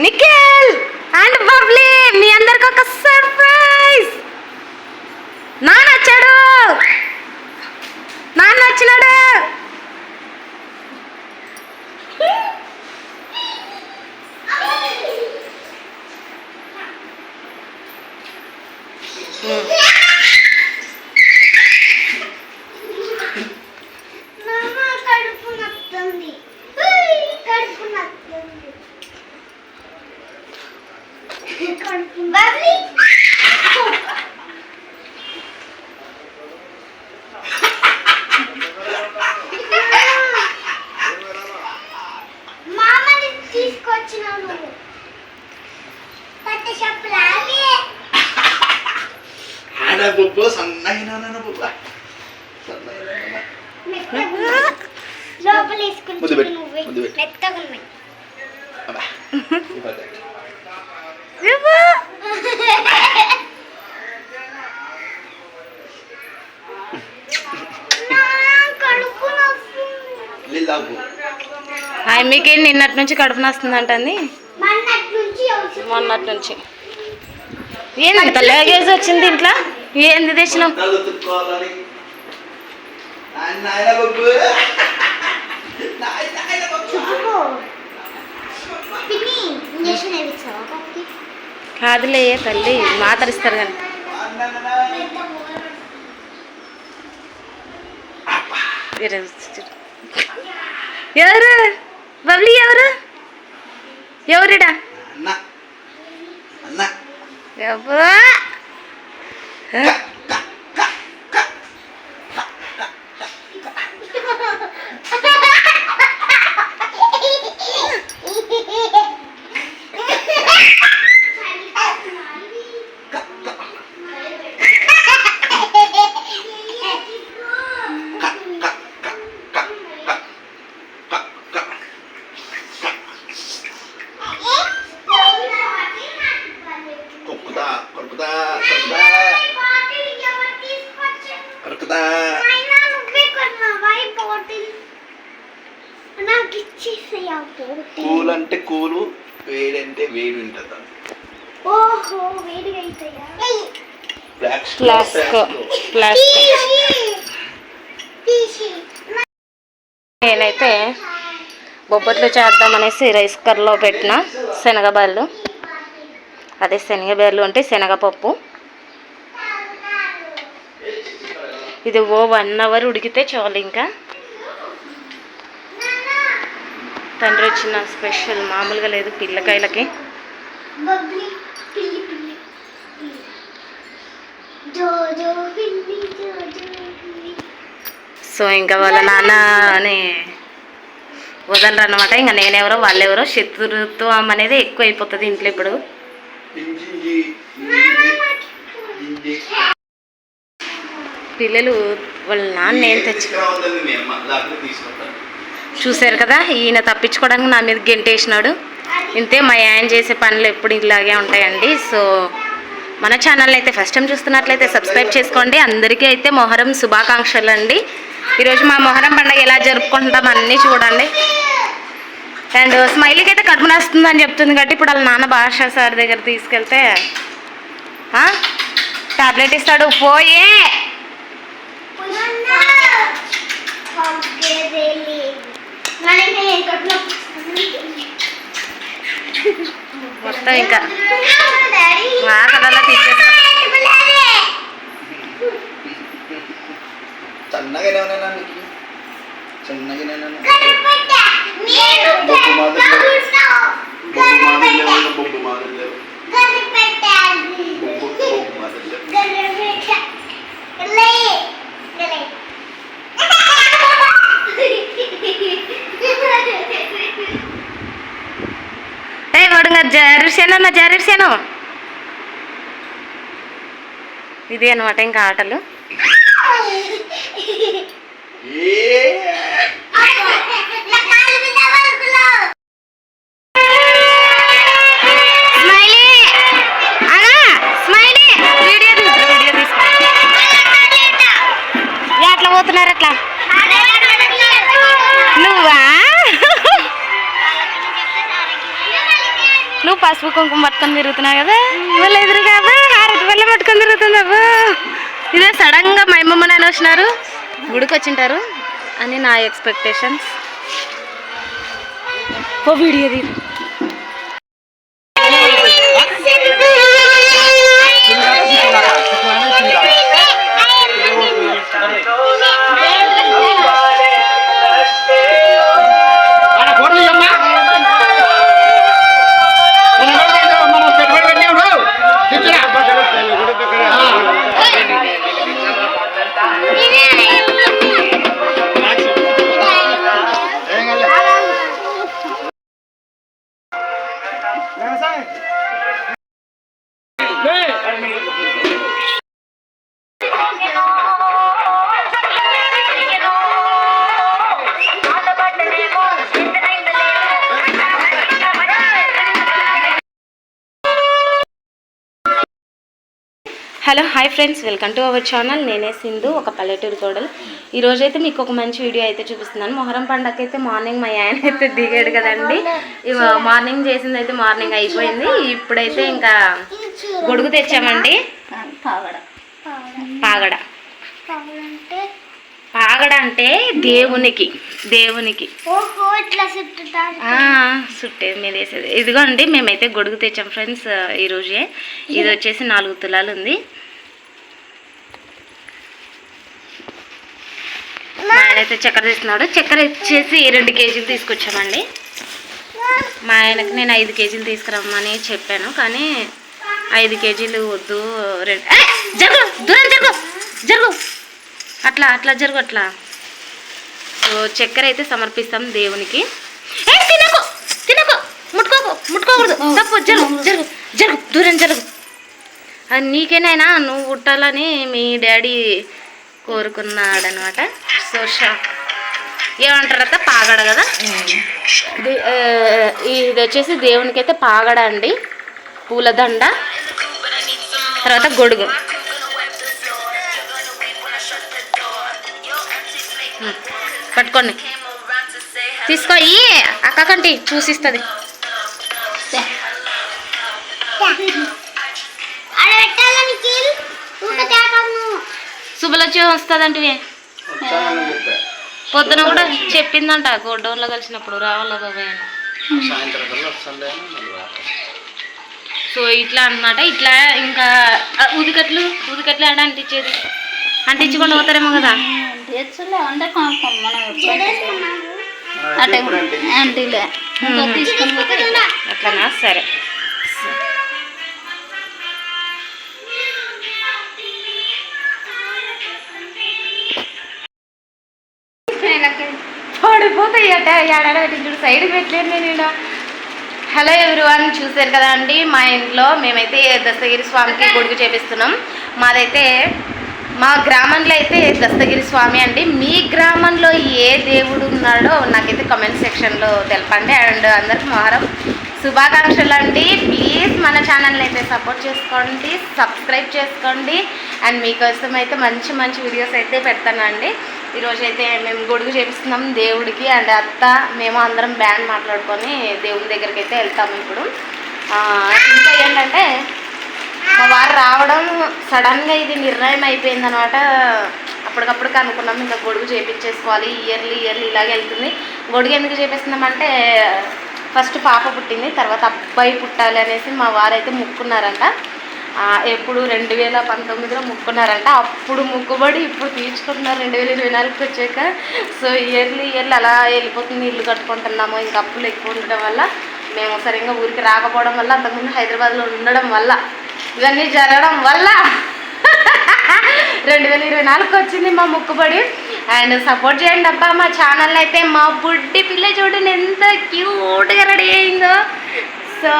Nikhil and Babli మీ అందరికి ఒక surprise. నాన్న వచ్చాడు, నాన్న వచ్చినాడు. మీకేం నిన్నటి నుంచి కడుపు నొస్తుందంటండి. మొన్నటి నుంచి ఏంది అంత లగేజ్ వచ్చింది ఇంట్లో? ఏంది తెచ్చినావు? కాదులే తల్లి, మాతరిస్తారు కానీ. ఎవరు బబ్లీ? ఎవరుడా? కూల్ అంటే కూలు, వేడి అంటే వేడి ఉంటుంది. నేనైతే బొబ్బట్లు చేద్దామనేసి రైస్ కుక్కర్లో పెట్టిన శనగబాళ్ళు. అదే శనగబాళ్ళు అంటే శనగపప్పు. ఇది 1 అవర్ ఉడికితే చాలు. ఇంకా తండ్రి వచ్చిన స్పెషల్ మామూలుగా లేదు పిల్లకాయలకి. సో ఇంకా వాళ్ళ నాన్న అని వదలరు అనమాట. ఇంకా నేనెవరో వాళ్ళెవరో శత్రుత్వం అనేది ఎక్కువ అయిపోతుంది ఇంట్లో ఇప్పుడు. పిల్లలు వాళ్ళ నాన్న ఏం తెచ్చి చూశారు కదా, ఈయన తప్పించుకోవడానికి నా మీద గెంటేసినాడు. ఇంతే మా ఆయన చేసే పనులు ఎప్పుడు ఇలాగే ఉంటాయండి. సో మన ఛానల్ని అయితే ఫస్ట్ టైం చూస్తున్నట్లయితే సబ్స్క్రైబ్ చేసుకోండి. అందరికీ అయితే మొహరం శుభాకాంక్షలు అండి. ఈరోజు మా మొహరం పండుగ ఎలా జరుపుకుంటాం అన్నీ చూడండి. అండ్ స్మైలీకి అయితే కడుపు నొస్తుందని చెప్తుంది కాబట్టి ఇప్పుడు వాళ్ళ నాన్న భాషా సార్ దగ్గర తీసుకెళ్తే టాబ్లెట్ ఇస్తాడు. పోయే మొత్తం ఇంకా మా కళలో తీసేస్తా. జారేసాను. ఇది అనమాట ఇంకా ఆటలు. ఎట్లా పోతున్నారు అట్లా? నువ్వా పసుపు కుంకుమ పట్టుకొని తిరుగుతున్నావు కదా వాళ్ళు ఎదురుగా హారతి వల్ల పట్టుకొని తిరుగుతుంది అబ్బు. ఇదే సడన్గా మా అమ్మమ్మ నాన్న వచ్చినారు, గుడికి వచ్చింటారు అని నా ఎక్స్పెక్టేషన్స్. ఓ వీడియోది hello hi friends, welcome to our channel. నేనే సింధు, ఒక పల్లెటూరు కోడలు. ఈరోజైతే మీకు ఒక మంచి వీడియో అయితే చూపిస్తున్నాను. మొహరం పండగ అయితే మార్నింగ్ మా ఆయన అయితే దిగాడు కదండి. మార్నింగ్ చేసింది అయితే మార్నింగ్ అయిపోయింది. ఇప్పుడైతే ఇంకా గొడుగు తెచ్చామండి. పాగడ పాగడ అంటే దేవునికి సుట్టే మీద వేసేది. ఇదిగోండి మేమైతే గొడుగు తెచ్చాం ఫ్రెండ్స్ ఈరోజే. ఇది వచ్చేసి 4 తులాలు ఉంది. మా ఆయన అయితే చక్కెర తీస్తున్నాడు. చక్కెర వచ్చేసి 2 కేజీలు తీసుకొచ్చామండి. మా ఆయనకు నేను 5 కేజీలు తీసుకురమ్మని చెప్పాను, కానీ 5 కేజీలు వద్దు, 2 జరుగు దూరం జరుగు జరుగు అట్లా అట్లా జరుగు అట్లా. సో చక్కెర అయితే సమర్పిస్తాం దేవునికి. తినకు తినకు, ముట్టుకోకూడదు, తప్పు. జరుగు జరుగు జరుగు దూరం జరుగు. అది నీకేనైనా నువ్వు పుట్టాలని మీ డాడీ కోరుకున్నాడనమాట. సో ఏమంటారు అత్త, పాగడ కదా ఇది వచ్చేసి దేవునికి అయితే పాగడ అండి. పూలదండ, తర్వాత గొడుగు. పట్టుకోండి, తీసుకో. అక్కకంటి చూసిస్తుంది. శుభలొచ్చి వస్తుందంటే పొద్దున కూడా చెప్పిందంట, గోడౌన్లో కలిసినప్పుడు రావాల బాబాయ్ అని. సో ఇట్లా అన్నమాట. ఇట్లా ఇంకా ఉదికట్లు ఆడ అంటించేది, అంటించుకొని పోతారేమో కదా. అట్లానా, సరే. పడిపోతాయి అట ఏడాడ పెట్టించుడు, సైడ్ పెట్టలేను నేను ఇక్కడ. హలో ఎవ్రీవన్, చూసారు కదా అండి, మా ఇంట్లో మేమైతే దస్తగిరి స్వామికి గొడుగు చేపిస్తున్నాం. మాదైతే మా గ్రామంలో అయితే దస్తగిరి స్వామి అండి. మీ గ్రామంలో ఏ దేవుడు ఉన్నాడో నాకైతే కామెంట్ సెక్షన్లో తెలపండి. అండ్ అందరికి మొహరం శుభాకాంక్షలు అండి. ప్లీజ్ మన ఛానల్ని అయితే సపోర్ట్ చేసుకోండి, సబ్స్క్రైబ్ చేసుకోండి. అండ్ మీకోసం అయితే మంచి మంచి వీడియోస్ అయితే పెడతానండి. ఈరోజు అయితే మేము గొడుగు చేపిస్తున్నాం దేవుడికి. అండ్ అత్త మేము అందరం బ్యాండ్ మాట్లాడుకొని దేవుడి దగ్గరికి అయితే వెళ్తాము ఇప్పుడు. ఇంకా ఏంటంటే మా వారు రావడం సడన్గా ఇది నిర్ణయం అయిపోయిందనమాట. అప్పటికప్పుడు అనుకున్నాం ఇంకా గొడుగు చేపించేసుకోవాలి, ఇయర్లీ ఇలాగే వెళ్తుంది. గొడుగు ఎందుకు చేపిస్తున్నామంటే ఫస్ట్ పాప పుట్టింది, తర్వాత అబ్బాయి పుట్టాలి అనేసి మా వారైతే ముక్కున్నారంట. ఎప్పుడు 2019లో ముక్కున్నారంట. అప్పుడు ముక్కుబడి ఇప్పుడు తీర్చుకుంటున్నారు 2024కి వచ్చాక. సో ఇయర్లీ అలా వెళ్ళిపోతుంది. ఇల్లు కట్టుకుంటున్నాము. ఇంకా అప్పులు ఎక్కువ ఉండడం వల్ల మేము సరిగ్గా ఊరికి రాకపోవడం వల్ల, అంతకుముందు హైదరాబాద్లో ఉండడం వల్ల, ఇవన్నీ జరగడం వల్ల 2024కి వచ్చింది మా ముక్కుబడి. అండ్ సపోర్ట్ చేయండి అబ్బా మా ఛానల్ అయితే. మా బుడ్డి పిల్ల చూడండి ఎంత క్యూట్గా రెడీ అయిందో. సో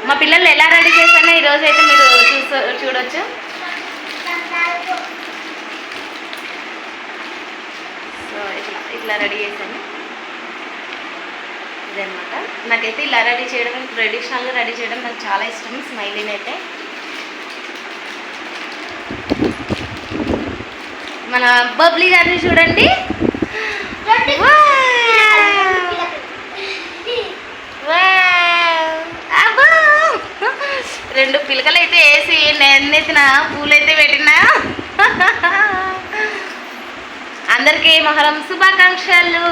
మా పిల్లలు ఎలా రెడీ చేశానో ఈరోజు అయితే మీరు చూడొచ్చు. సో ఇట్లా రెడీ చేశాను. ఇదన్నమాట. నాకైతే ఇలా రెడీ చేయడం, ట్రెడిషనల్గా రెడీ చేయడం నాకు చాలా ఇష్టం. స్మైలీని అయితే మన బబ్లీ గారిని చూడండి. 2 పిలకలు అయితే వేసి నెత్తిన పూలైతే పెట్టినా. అందరికీ మొహరం శుభాకాంక్షలు.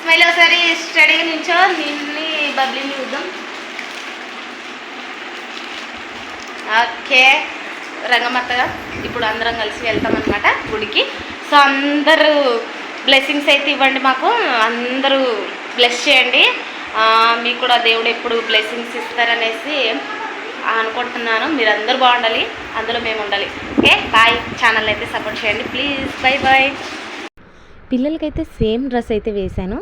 స్మైల్ ఒకసారి స్టడీగా నుంచో నిన్ని బబ్లీని చూద్దాం. ఓకే రంగమ్మత్తగా ఇప్పుడు అందరం కలిసి వెళ్తామన్నమాట గుడికి. సో అందరూ బ్లెస్సింగ్స్ అయితే ఇవ్వండి మాకు, అందరూ బ్లెస్ చేయండి. మీకు కూడా దేవుడు ఎప్పుడు బ్లెస్సింగ్స్ ఇస్తారనేసి అనుకుంటున్నాను. మీరు అందరూ బాగుండాలి, అందులో మేము ఉండాలి. Okay bye. ఛానల్ అయితే సపోర్ట్ చేయండి ప్లీజ్. Bye bye. పిల్లలకైతే సేమ్ డ్రెస్ అయితే వేశాను.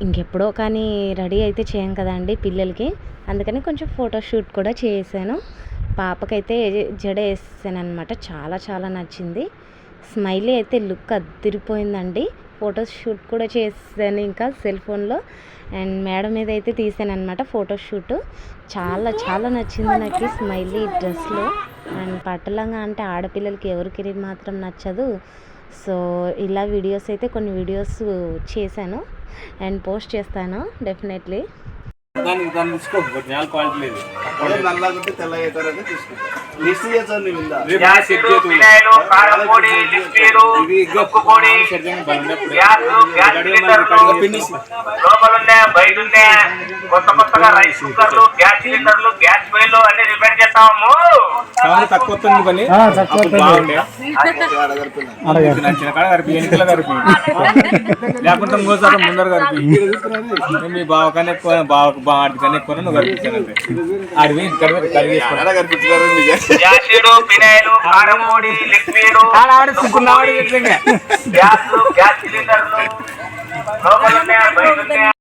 ఇంకెప్పుడో కానీ రెడీ అయితే చేయం కదండి పిల్లలకి, అందుకని కొంచెం ఫోటోషూట్ కూడా చేశాను. పాపకైతే జడ వేసాను అనమాట. చాలా చాలా నచ్చింది. స్మైలీ అయితే లుక్ అదిరిపోయిందండి. ఫోటోషూట్ కూడా చేశాను ఇంకా సెల్ ఫోన్లో. అండ్ మేడం మీద అయితే తీసాను అనమాట ఫోటోషూట్. చాలా చాలా నచ్చింది నాకు స్మైలీ డ్రెస్లో. అండ్ పట్టలంగా అంటే ఆడపిల్లలకి ఎవరికి మాత్రం నచ్చదు. సో ఇలా వీడియోస్ అయితే కొన్ని వీడియోస్ చేశాను అండ్ పోస్ట్ చేస్తాను డెఫినెట్లీ. లోపలుండే బయట కొత్తగా రైస్ కుక్కర్లు, గ్యాస్ సిలిండర్లు, గ్యాస్ పొయ్యిలు అన్ని రిపేర్ చేస్తాము. తక్కువ పని నచ్చిన కాడ గరిపి ఎన్నికల గరిపి లేకుంటే ఇంకోసారి ముందర గరిపి మీ బావ కన్నా ఎక్కువ బాడి కన్నా ఎక్కువ నువ్వు గరిపించానంటే అడివి ఇక్కడ గ్యాసుడు, ఫినాయిలు, కారపొడి, లిక్విడ్, గ్యాస్ సిలిండర్లు లోపలుండే బయట